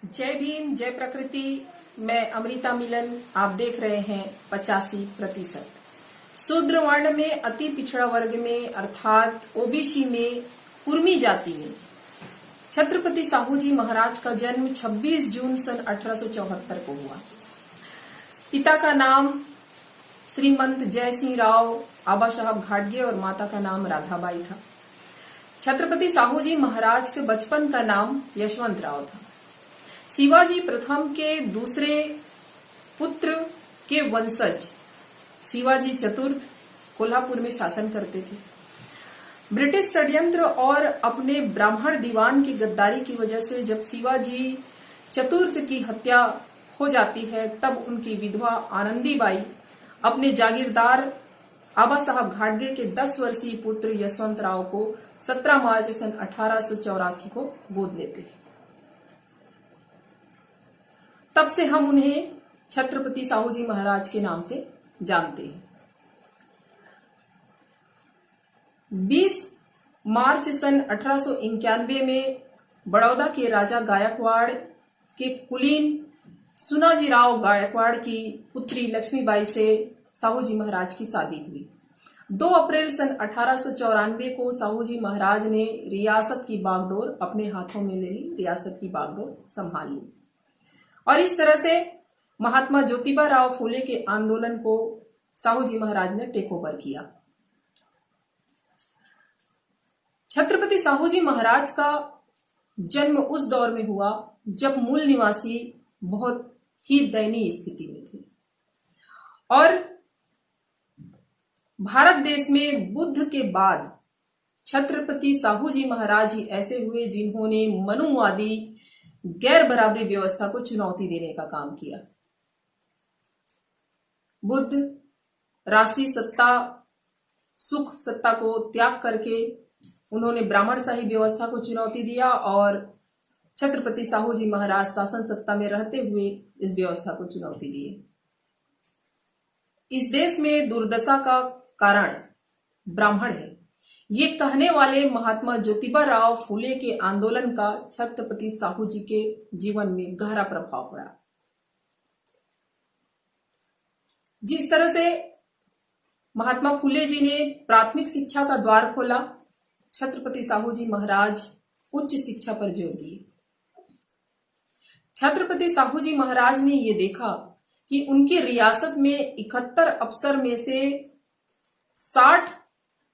जय भीम, जय प्रकृति। मैं अमृता मिलन। आप देख रहे हैं 85%। शूद्र वर्ण में, अति पिछड़ा वर्ग में अर्थात ओबीसी में, कुर्मी जाति में छत्रपति साहू जी महाराज का जन्म 26 जून सन 1874 को हुआ। पिता का नाम श्रीमंत जय सिंह राव आबा साहब घाटगे और माता का नाम राधाबाई था। छत्रपति साहू जी महाराज के बचपन का नाम यशवंत राव था। शिवाजी प्रथम के दूसरे पुत्र के वंशज शिवाजी चतुर्थ कोल्हापुर में शासन करते थे। ब्रिटिश षड्यंत्र और अपने ब्राह्मण दीवान की गद्दारी की वजह से जब शिवाजी चतुर्थ की हत्या हो जाती है, तब उनकी विधवा आनंदीबाई अपने जागीरदार आबा साहब घाटगे के 10 वर्षीय पुत्र यशवंत राव को 17 मार्च सन 1884 को गोद लेते हैं। तब से हम उन्हें छत्रपति साहू जी महाराज के नाम से जानते हैं। 20 मार्च सन 1891 में बड़ौदा के राजा गायकवाड़ के कुलीन सुनाजी राव गायकवाड़ की पुत्री लक्ष्मीबाई से साहू जी महाराज की शादी हुई। 2 अप्रैल सन 1894 को साहू जी महाराज ने रियासत की बागडोर अपने हाथों में ले ली, रियासत की बागडोर संभाल ली और इस तरह से महात्मा ज्योतिबा राव फूले के आंदोलन को साहू जी महाराज ने टेक ओवर किया। छत्रपति साहू जी महाराज का जन्म उस दौर में हुआ जब मूल निवासी बहुत ही दयनीय स्थिति में थे और भारत देश में बुद्ध के बाद छत्रपति साहू जी महाराज ही ऐसे हुए जिन्होंने मनुवादी गैर बराबरी व्यवस्था को चुनौती देने का काम किया। बुद्ध राशि सत्ता, सुख सत्ता को त्याग करके उन्होंने ब्राह्मणशाही व्यवस्था को चुनौती दिया और छत्रपति साहू जी महाराज शासन सत्ता में रहते हुए इस व्यवस्था को चुनौती दिए। इस देश में दुर्दशा का कारण ब्राह्मण है, ये कहने वाले महात्मा ज्योतिबा राव फूले के आंदोलन का छत्रपति साहू जी के जीवन में गहरा प्रभाव पड़ा। जिस तरह से महात्मा फूले जी ने प्राथमिक शिक्षा का द्वार खोला, छत्रपति साहू जी महाराज उच्च शिक्षा पर जोर दिए। छत्रपति साहू जी महाराज ने यह देखा कि उनकी रियासत में 71 अफसर में से 60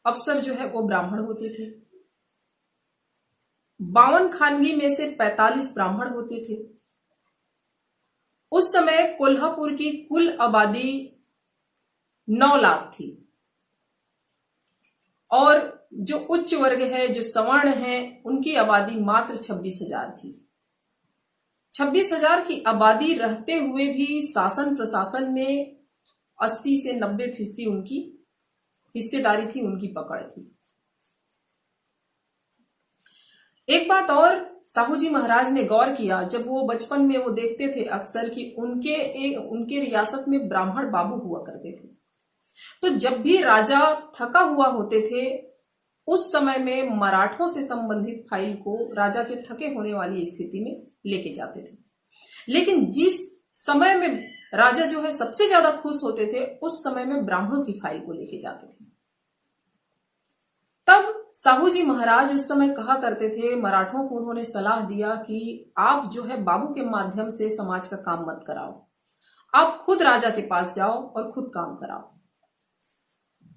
अफसर जो है वो ब्राह्मण होते थे। 52 खानगी में से 45 ब्राह्मण होते थे। उस समय कोल्हापुर की कुल आबादी 9 लाख थी और जो उच्च वर्ग है, जो सवर्ण है, उनकी आबादी मात्र 26,000 थी। 26,000 की आबादी रहते हुए भी शासन प्रशासन में 80 से 90% उनकी हिस्सेदारी थी, उनकी पकड़ थी। एक बात और साहू जी महाराज ने गौर किया, जब वो बचपन में वो देखते थे अक्सर कि उनके रियासत में ब्राह्मण बाबू हुआ करते थे, तो जब भी राजा थका हुआ होते थे उस समय में मराठों से संबंधित फाइल को राजा के थके होने वाली स्थिति में लेके जाते थे। लेकिन जिस समय में राजा जो है सबसे ज्यादा खुश होते थे, उस समय में ब्राह्मणों की फाइल को लेके जाते थे। तब साहू जी महाराज उस समय कहा करते थे, मराठों को उन्होंने सलाह दिया कि आप जो है बाबू के माध्यम से समाज का काम मत कराओ, आप खुद राजा के पास जाओ और खुद काम कराओ।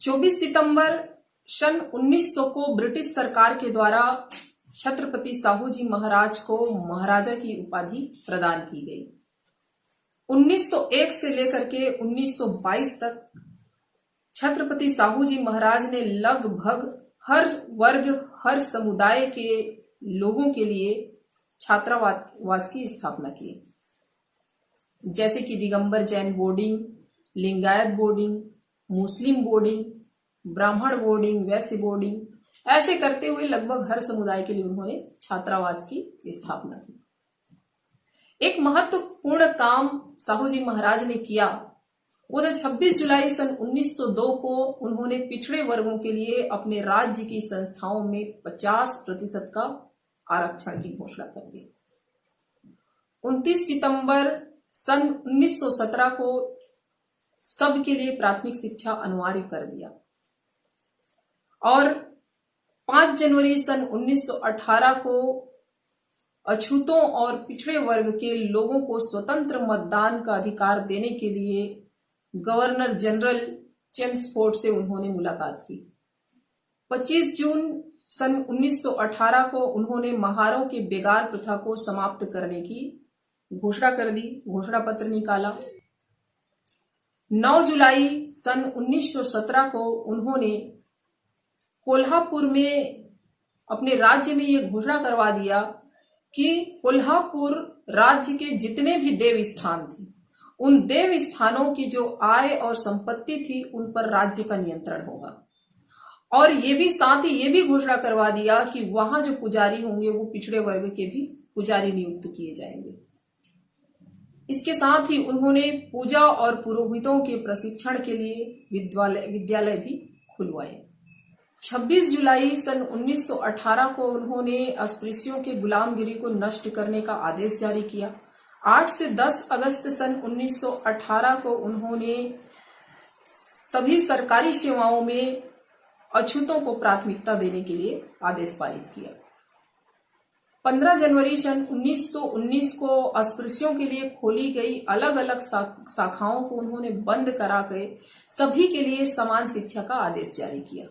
24 सितंबर सन 1900 को ब्रिटिश सरकार के द्वारा छत्रपति साहू जी महाराज को महाराजा की उपाधि प्रदान की गई। 1901 से लेकर के 1922 तक छत्रपति साहू जी महाराज ने लगभग हर वर्ग, हर समुदाय के लोगों के लिए छात्रावास की स्थापना की, जैसे कि दिगंबर जैन बोर्डिंग, लिंगायत बोर्डिंग, मुस्लिम बोर्डिंग, ब्राह्मण बोर्डिंग, वैश्य बोर्डिंग। ऐसे करते हुए लगभग हर समुदाय के लिए उन्होंने छात्रावास की स्थापना की। एक महत्वपूर्ण काम साहू जी महाराज ने किया, वो 26 जुलाई सन 1902 को उन्होंने पिछड़े वर्गों के लिए अपने राज्य की संस्थाओं में 50% का आरक्षण की घोषणा कर दी। 29 सितंबर सन 1917 को सबके लिए प्राथमिक शिक्षा अनिवार्य कर दिया और 5 जनवरी सन 1918 को अछूतों और पिछड़े वर्ग के लोगों को स्वतंत्र मतदान का अधिकार देने के लिए गवर्नर जनरल चेम्सफोर्ड से उन्होंने मुलाकात की। 25 जून सन 1918 को उन्होंने महारों के बेगार प्रथा को समाप्त करने की घोषणा कर दी, घोषणा पत्र निकाला। 9 जुलाई सन 1917 को उन्होंने कोल्हापुर में अपने राज्य में यह घोषणा करवा दिया कि कोल्हापुर राज्य के जितने भी देव स्थान थे उन देव स्थानों की जो आय और संपत्ति थी उन पर राज्य का नियंत्रण होगा और ये भी साथ ही ये भी घोषणा करवा दिया कि वहां जो पुजारी होंगे वो पिछड़े वर्ग के भी पुजारी नियुक्त किए जाएंगे। इसके साथ ही उन्होंने पूजा और पुरोहितों के प्रशिक्षण के लिए विद्यालय भी खुलवाए। 26 जुलाई सन 1918 को उन्होंने अस्पृश्यों के गुलामगिरी को नष्ट करने का आदेश जारी किया। 8 से 10 अगस्त सन 1918 को उन्होंने सभी सरकारी सेवाओं में अछूतों को प्राथमिकता देने के लिए आदेश पारित किया। 15 जनवरी सन 1919 को अस्पृश्यों के लिए खोली गई अलग अलग शाखाओं को उन्होंने बंद करा के सभी के लिए समान शिक्षा का आदेश जारी किया।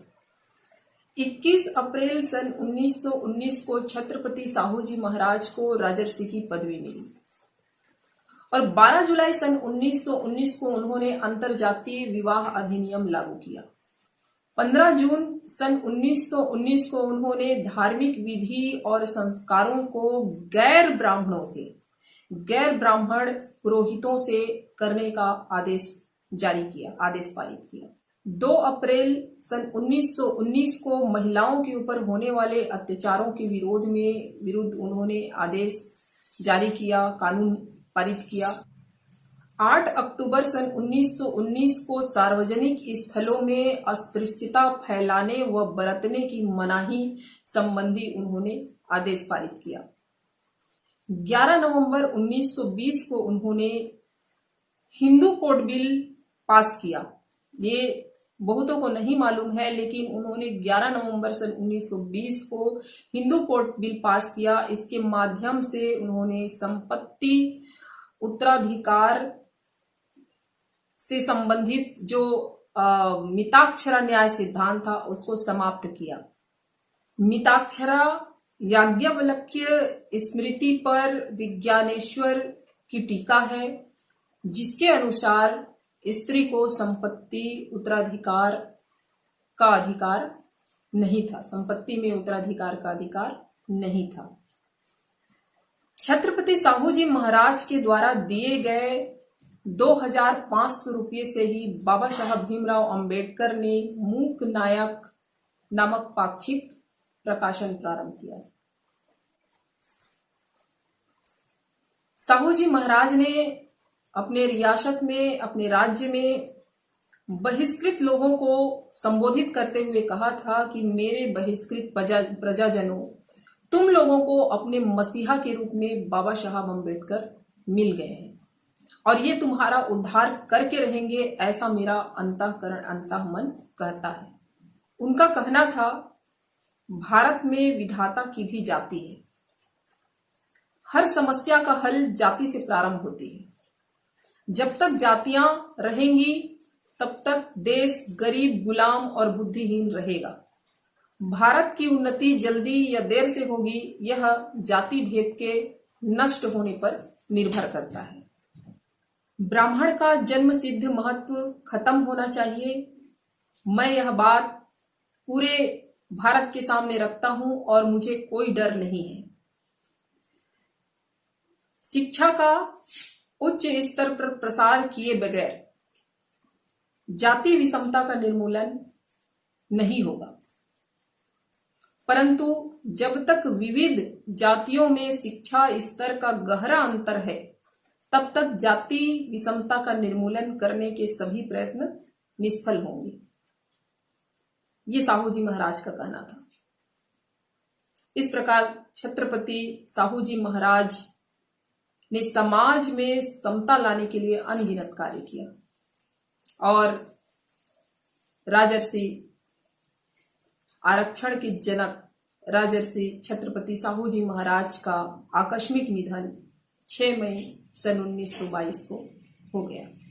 21 अप्रैल सन 1919 को छत्रपति साहू जी महाराज को राजर्षि की पदवी मिली और 12 जुलाई सन 1919 को उन्होंने अंतरजातीय विवाह अधिनियम लागू किया। 15 जून सन 1919 को उन्होंने धार्मिक विधि और संस्कारों को गैर ब्राह्मण पुरोहितों से करने का आदेश पारित किया। 2 अप्रैल सन 1919 को महिलाओं के ऊपर होने वाले अत्याचारों के विरुद्ध उन्होंने आदेश जारी किया, कानून पारित किया। 8 अक्टूबर सन 1919 को सार्वजनिक स्थलों में अस्पृश्यता फैलाने व बरतने की मनाही संबंधी उन्होंने आदेश पारित किया। 11 नवंबर 1920 को उन्होंने हिंदू कोड बिल पास किया। ये बहुतों को नहीं मालूम है, लेकिन उन्होंने 11 नवंबर सन 1920 को हिंदू कोड बिल पास किया। इसके माध्यम से उन्होंने संपत्ति उत्तराधिकार से संबंधित जो मिताक्षरा न्याय सिद्धांत था उसको समाप्त किया। मिताक्षरा याज्ञवल्क्य स्मृति पर विज्ञानेश्वर की टीका है, जिसके अनुसार स्त्री को संपत्ति उत्तराधिकार का अधिकार नहीं था, संपत्ति में उत्तराधिकार का अधिकार नहीं था। छत्रपति साहू जी महाराज के द्वारा दिए गए 2500 रुपये से ही बाबा साहब भीमराव अंबेडकर ने मूक नायक नामक पाक्षिक प्रकाशन प्रारंभ किया। साहू जी महाराज ने अपने रियासत में, अपने राज्य में बहिष्कृत लोगों को संबोधित करते हुए कहा था कि मेरे बहिष्कृत प्रजाजनों, तुम लोगों को अपने मसीहा के रूप में बाबा साहब अम्बेडकर मिल गए हैं और ये तुम्हारा उद्धार करके रहेंगे, ऐसा मेरा अंतःमन कहता है। उनका कहना था, भारत में विधाता की भी जाति है, हर समस्या का हल जाति से प्रारंभ होती है। जब तक जातियां रहेंगी तब तक देश गरीब, गुलाम और बुद्धिहीन रहेगा। भारत की उन्नति जल्दी या देर से होगी, यह जाति भेद के नष्ट होने पर निर्भर करता है। ब्राह्मण का जन्म सिद्ध महत्व खत्म होना चाहिए। मैं यह बात पूरे भारत के सामने रखता हूं और मुझे कोई डर नहीं है। शिक्षा का उच्च स्तर पर प्रसार किए बगैर जाति विषमता का निर्मूलन नहीं होगा, परंतु जब तक विविध जातियों में शिक्षा स्तर का गहरा अंतर है, तब तक जाति विषमता का निर्मूलन करने के सभी प्रयत्न निष्फल होंगे। ये साहू जी महाराज का कहना था। इस प्रकार छत्रपति साहू जी महाराज ने समाज में समता लाने के लिए अनगिनत कार्य किया और राजर्षि आरक्षण के जनक राजर्षि छत्रपति साहू जी महाराज का आकस्मिक निधन 6 मई सन 1922 को हो गया।